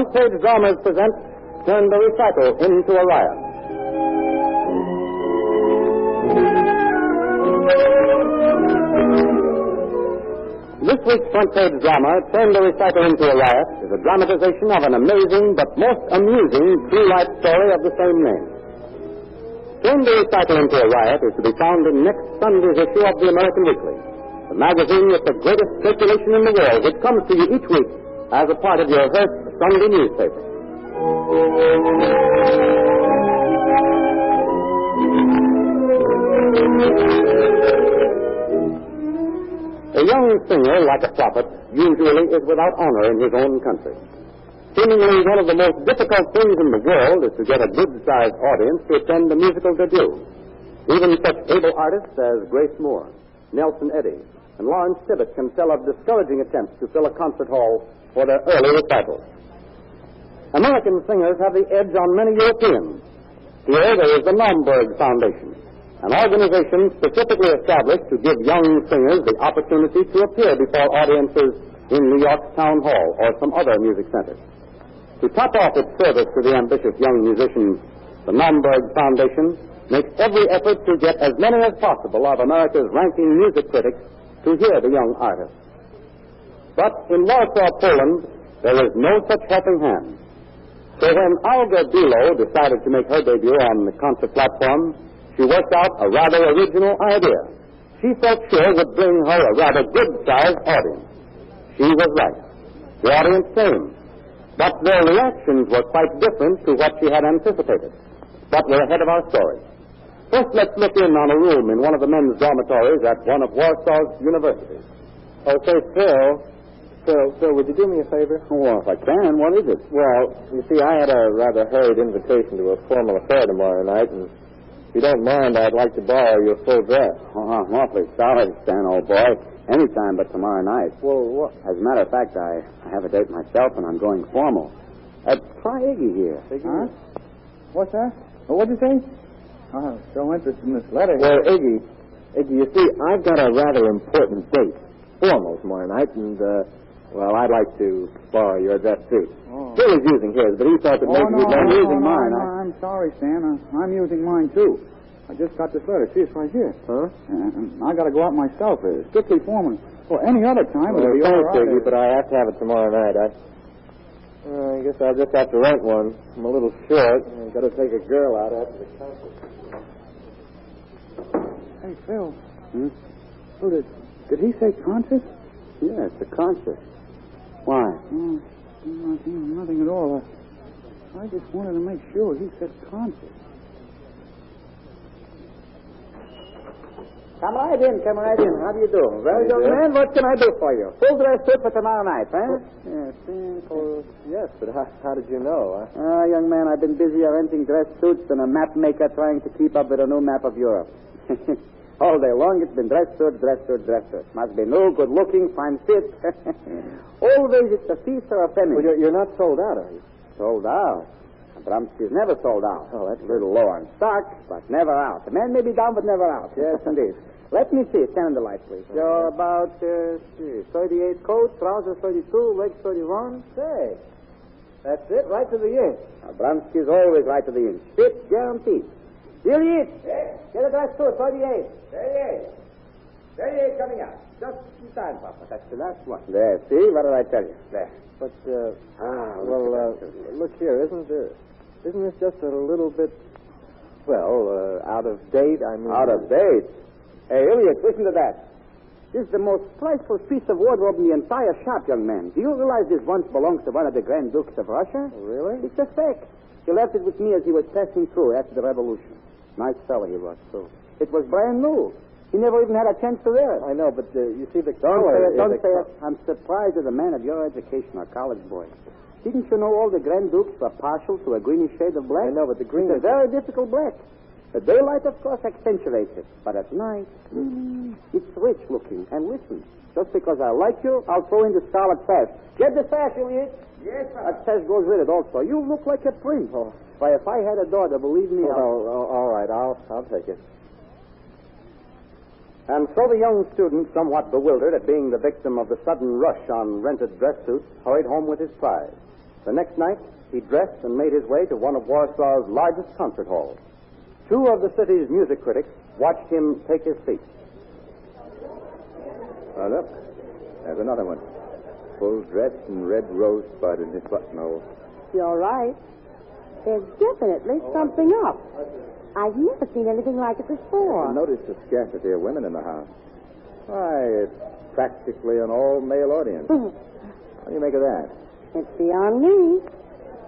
front-page dramas present Turn the Recital into a Riot. This week's front-page drama, Turn the Recital into a Riot, is a dramatization of an amazing but most amusing true-life story of the same name. Turn the Recital into a Riot is to be found in next Sunday's issue of the American Weekly, the magazine with the greatest circulation in the world, which comes to you each week as a part of your Heists Sunday newspaper. A young singer, like a prophet, usually is without honor in his own country. Seemingly one of the most difficult things in the world is to get a good-sized audience to attend a musical debut. Even such able artists as Grace Moore, Nelson Eddy, and Lawrence Tibbett can tell of discouraging attempts to fill a concert hall for their early recitals. American singers have the edge on many Europeans. Here there is the Naumburg Foundation, an organization specifically established to give young singers the opportunity to appear before audiences in New York's Town Hall or some other music center. To top off its service to the ambitious young musicians, the Naumburg Foundation makes every effort to get as many as possible of America's ranking music critics to hear the young artists. But in Warsaw, Poland, there is no such helping hand. So when Olga Bilo decided to make her debut on the concert platform, she worked out a rather original idea. She felt sure would bring her a rather good-sized audience. She was right. The audience came. But their reactions were quite different to what she had anticipated. But we're ahead of our story. First, let's look in on a room in one of the men's dormitories at one of Warsaw's universities. Okay, Phil, would you do me a favor? Oh, if I can. What is it? Well, you see, I had a rather hurried invitation to a formal affair tomorrow night, and if you don't mind, I'd like to borrow your full dress. Oh, I'm awfully sorry, Stan, old boy. Anytime but tomorrow night. Well, what? As a matter of fact, I have a date myself, and I'm going formal. Try Iggy here. Iggy? Huh? What's that? What'd you say? I'm so interested in this letter. Well, Iggy, you see, I've got a rather important date, formal tomorrow night, and, I'd like to borrow your dress suit. Oh. Phil is using his, but he thought that maybe you'd like using mine. I'm sorry, Stan. I'm using mine, too. I just got this letter. See, it's right here. Huh? And I got to go out myself. It's strictly formal. Well, any other time it would be all thanks, right. Iggy, but I have to have it tomorrow night. I guess I'll just have to rent one. I'm a little short. I've got to take a girl out after the concert. Hey, Phil. Oh, did he say concert? Yeah, it's a concert. Why? Oh, nothing at all. I just wanted to make sure he said concert. Come right in. How do you do? Well, young man, what can I do for you? Full dress suit for tomorrow night, huh? Yes, but how did you know? Young man, I've been busier renting dress suits than a map maker trying to keep up with a new map of Europe. All day long, it's been dress suit. Must be new, good-looking, fine fit. Always it's a feast or a famine. Well, you're not sold out, are you? Sold out? Abramski's never sold out. Oh, that's a little low on stock, but never out. The man may be down, but never out. Yes, indeed. Let me see. Stand in the light, please. You're about 38 coat, trousers 32, legs 31. Say, that's it, right to the inch. Abramski's always right to the inch. Fit, guaranteed. Ilyich! Yes? Get a dress suit, 38. 38 coming out. Just in time, Papa. That's the last one. There, see? What did I tell you? There. But, look here, isn't this just a little bit, out of date? Out of date? Hey, Ilyich, listen to that. This is the most priceless piece of wardrobe in the entire shop, young man. Do you realize this once belongs to one of the Grand Dukes of Russia? Really? It's a fact. He left it with me as he was passing through after the revolution. Nice fellow he was, too. It was brand new. He never even had a chance to wear it. I know, but you see the Don't color. say it. I'm surprised as a man of your education, a college boy. Didn't you know all the Grand Dukes were partial to a greenish shade of black? I know, but the green is a very difficult black. The daylight, of course, accentuates it. But at night, it's rich looking. And listen, just because I like you, I'll throw in the scarlet sash. Get the sash, Ilyich. Yes, sir. That sash goes with it also. You look like a prince. Oh. Why, if I had a daughter, believe me... all right, I'll take it. And so the young student, somewhat bewildered at being the victim of the sudden rush on rented dress suits, hurried home with his prize. The next night, he dressed and made his way to one of Warsaw's largest concert halls. Two of the city's music critics watched him take his seat. Oh, look. There's another one. Full dress and red rosebud in his buttonhole. You're right. There's definitely something up. I've never seen anything like it before. Notice the scarcity of women in the house. Why, it's practically an all-male audience. What do you make of that? It's beyond me.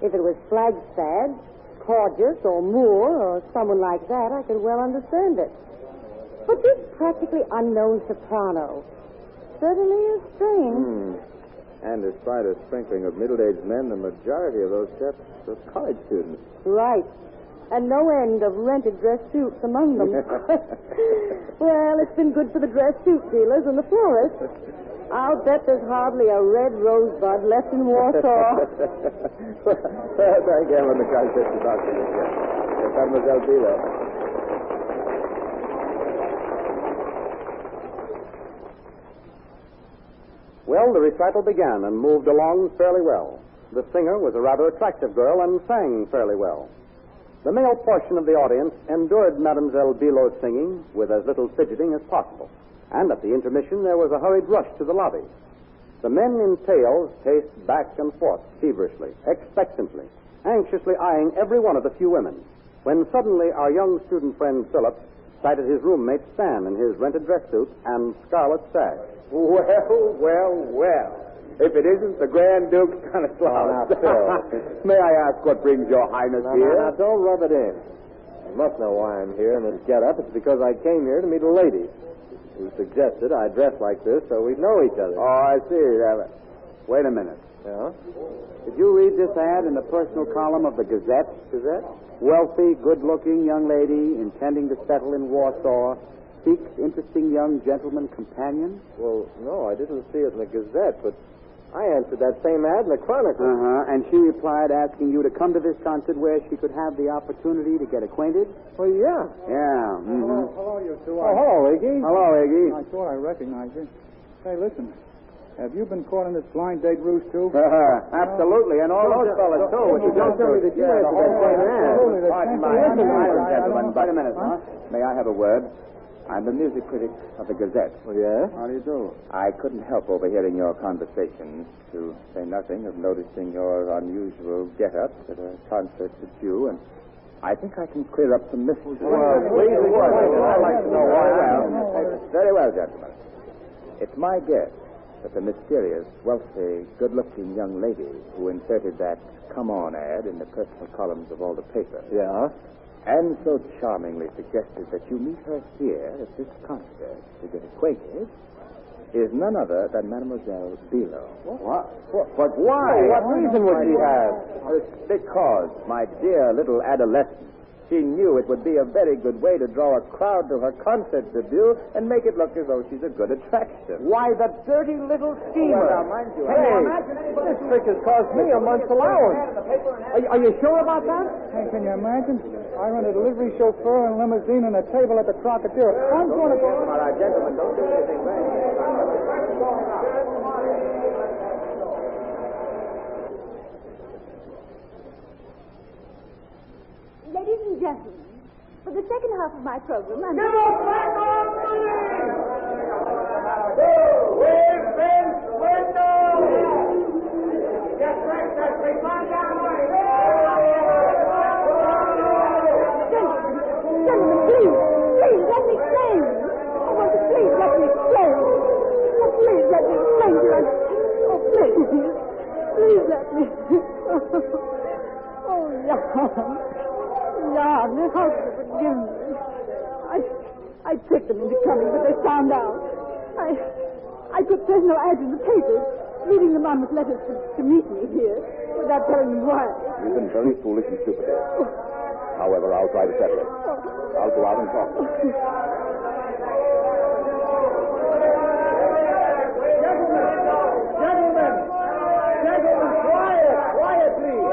If it was Flagstad, Corgus, or Moore, or someone like that, I could well understand it. But this practically unknown soprano certainly is strange. And despite a sprinkling of middle-aged men, the majority of those chaps are college students. Right. And no end of rented dress suits among them. Well, it's been good for the dress suit dealers and the florists. I'll bet there's hardly a red rosebud left in Warsaw. Thank you, Ellen McCarthy. Mademoiselle Bilo. Well, the recital began and moved along fairly well. The singer was a rather attractive girl and sang fairly well. The male portion of the audience endured Mademoiselle Bilo's singing with as little fidgeting as possible. And at the intermission, there was a hurried rush to the lobby. The men in tails paced back and forth feverishly, expectantly, anxiously eyeing every one of the few women, when suddenly our young student friend Philip sighted his roommate Stan in his rented dress suit and scarlet sash. Well. If it isn't the Grand Duke Stanislaus. May I ask what brings your Highness here? Now, don't rub it in. You must know why I'm here in this get-up. It's because I came here to meet a lady who suggested I dress like this so we'd know each other. Oh, I see. Wait a minute. Yeah? Did you read this ad in the personal column of the Gazette? Gazette? Wealthy, good-looking young lady intending to settle in Warsaw seeks interesting young gentleman companion? Well, no, I didn't see it in the Gazette, but I answered that same ad in the Chronicle. And she replied asking you to come to this concert where she could have the opportunity to get acquainted? Well, yeah. Yeah. Hello, you two. Oh, hello, Iggy. Hello, Iggy. I thought I recognized you. Hey, listen. Have you been caught in this blind date ruse, too? Absolutely, and all those fellas, too. Don't tell me that you answered that same ad. Pardon my ignorance, gentlemen. Wait a minute, huh? May I have a word? I'm the music critic of the Gazette. Oh, yeah? How do you do? I couldn't help overhearing your conversation, to say nothing of noticing your unusual get-up at a concert with you, and I think I can clear up some mystery. Well, please, I'd like to know why. Very well, gentlemen. It's my guess that the mysterious, wealthy, good-looking young lady who inserted that come on ad in the personal columns of all the papers. Yeah? And so charmingly suggested that you meet her here at this concert to get acquainted is none other than Mademoiselle Bilo. What? But why? What reason would she have? Because, my dear little adolescent, she knew it would be a very good way to draw a crowd to her concert debut and make it look as though she's a good attraction. Why, the dirty little schemer. Well, now, mind you, Hey, this trick has cost me a month's allowance. Are you sure about that? Hey, can you imagine? I run a delivery chauffeur and limousine and a table at the Trocadero. I'm going to go... All right, gentlemen, don't do anything Ladies and gentlemen, for the second half of my program, I'm... Give us back our money! Where's Ben's window? Get back that big man down the way! Gentlemen, please, let me explain. I want to please let me explain. Oh, please let me explain to you. Oh, please let me. Oh, Jan, how could you forgive me? I tricked them into coming, but they found out. I put personal ads in the papers, leading them on with letters to meet me here, without telling them why. You've been very foolish and stupid here. However, I'll try to settle it. I'll go out and talk to them. Gentlemen, quiet, please.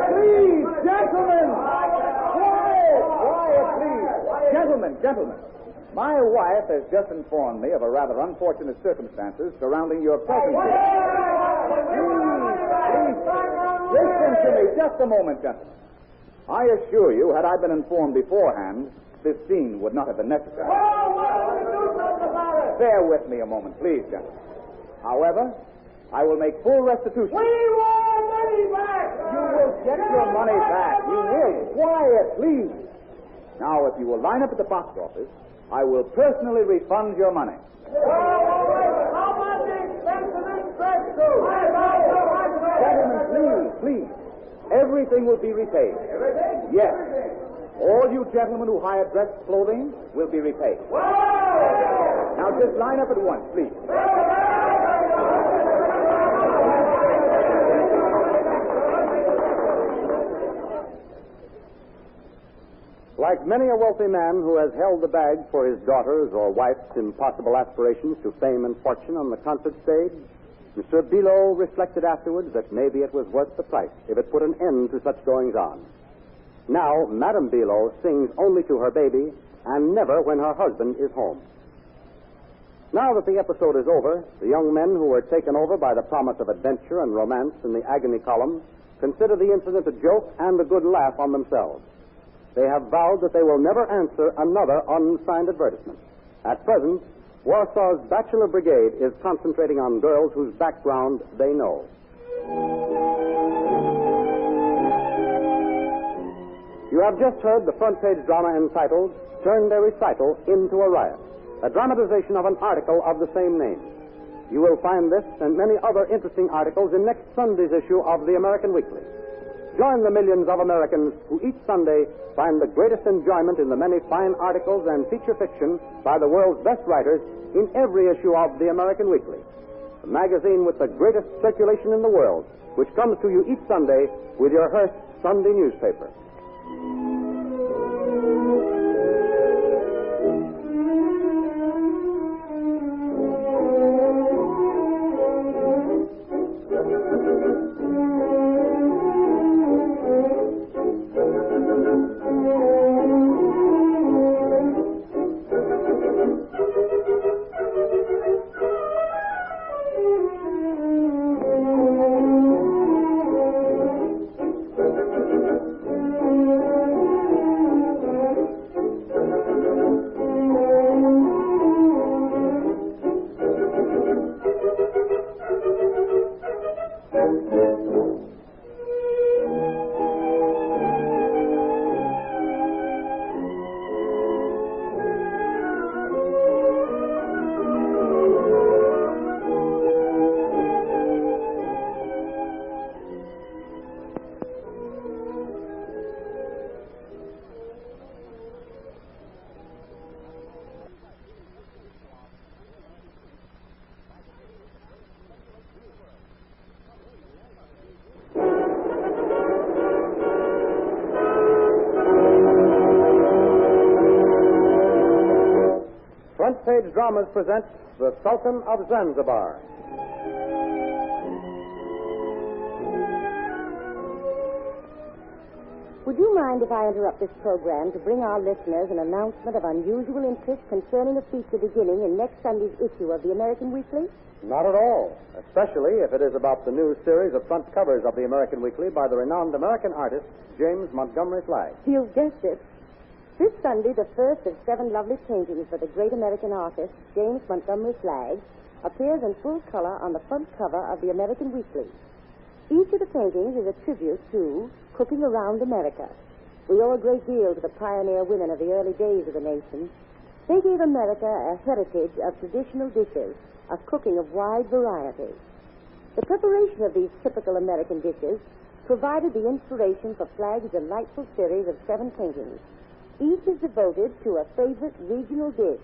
Please, gentlemen. Quiet, please. Gentlemen, my wife has just informed me of a rather unfortunate circumstances surrounding your presence here. Please. just a moment, gentlemen. I assure you, had I been informed beforehand, this scene would not have been necessary. Bear with me a moment, please, gentlemen. However, I will make full restitution. We want money back! You will get your money back. You will. Quiet, please. Now, if you will line up at the box office, I will personally refund your money. How much the expense of this dress suit? Gentlemen, please. Everything will be repaid. Everything? Yes. All you gentlemen who hired dress clothing will be repaid. Now, just line up at once, please. Like many a wealthy man who has held the bag for his daughter's or wife's impossible aspirations to fame and fortune on the concert stage, Mr. Below reflected afterwards that maybe it was worth the price if it put an end to such goings-on. Now, Madame Below sings only to her baby and never when her husband is home. Now that the episode is over, the young men who were taken over by the promise of adventure and romance in the agony column consider the incident a joke and a good laugh on themselves. They have vowed that they will never answer another unsigned advertisement. At present, Warsaw's Bachelor Brigade is concentrating on girls whose background they know. You have just heard the front-page drama entitled, Turned a Recital into a Riot, a dramatization of an article of the same name. You will find this and many other interesting articles in next Sunday's issue of the American Weekly. Join the millions of Americans who each Sunday find the greatest enjoyment in the many fine articles and feature fiction by the world's best writers in every issue of the American Weekly, the magazine with the greatest circulation in the world, which comes to you each Sunday with your Hearst Sunday newspaper. Front Page Dramas present The Sultan of Zanzibar. Would you mind if I interrupt this program to bring our listeners an announcement of unusual interest concerning a feature beginning in next Sunday's issue of the American Weekly? Not at all, especially if it is about the new series of front covers of the American Weekly by the renowned American artist, James Montgomery Flagg. You've guessed it. This Sunday, the first of 7 lovely paintings by the great American artist, James Montgomery Flagg, appears in full color on the front cover of the American Weekly. Each of the paintings is a tribute to cooking around America. We owe a great deal to the pioneer women of the early days of the nation. They gave America a heritage of traditional dishes, of cooking of wide variety. The preparation of these typical American dishes provided the inspiration for Flagg's delightful series of 7 paintings. Each is devoted to a favorite regional dish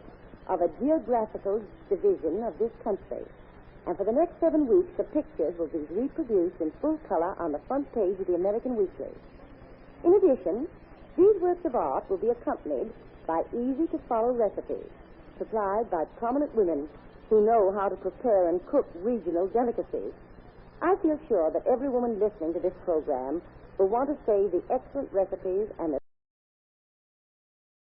of a geographical division of this country. And for the next 7 weeks, the pictures will be reproduced in full color on the front page of the American Weekly. In addition, these works of art will be accompanied by easy-to-follow recipes supplied by prominent women who know how to prepare and cook regional delicacies. I feel sure that every woman listening to this program will want to save the excellent recipes and the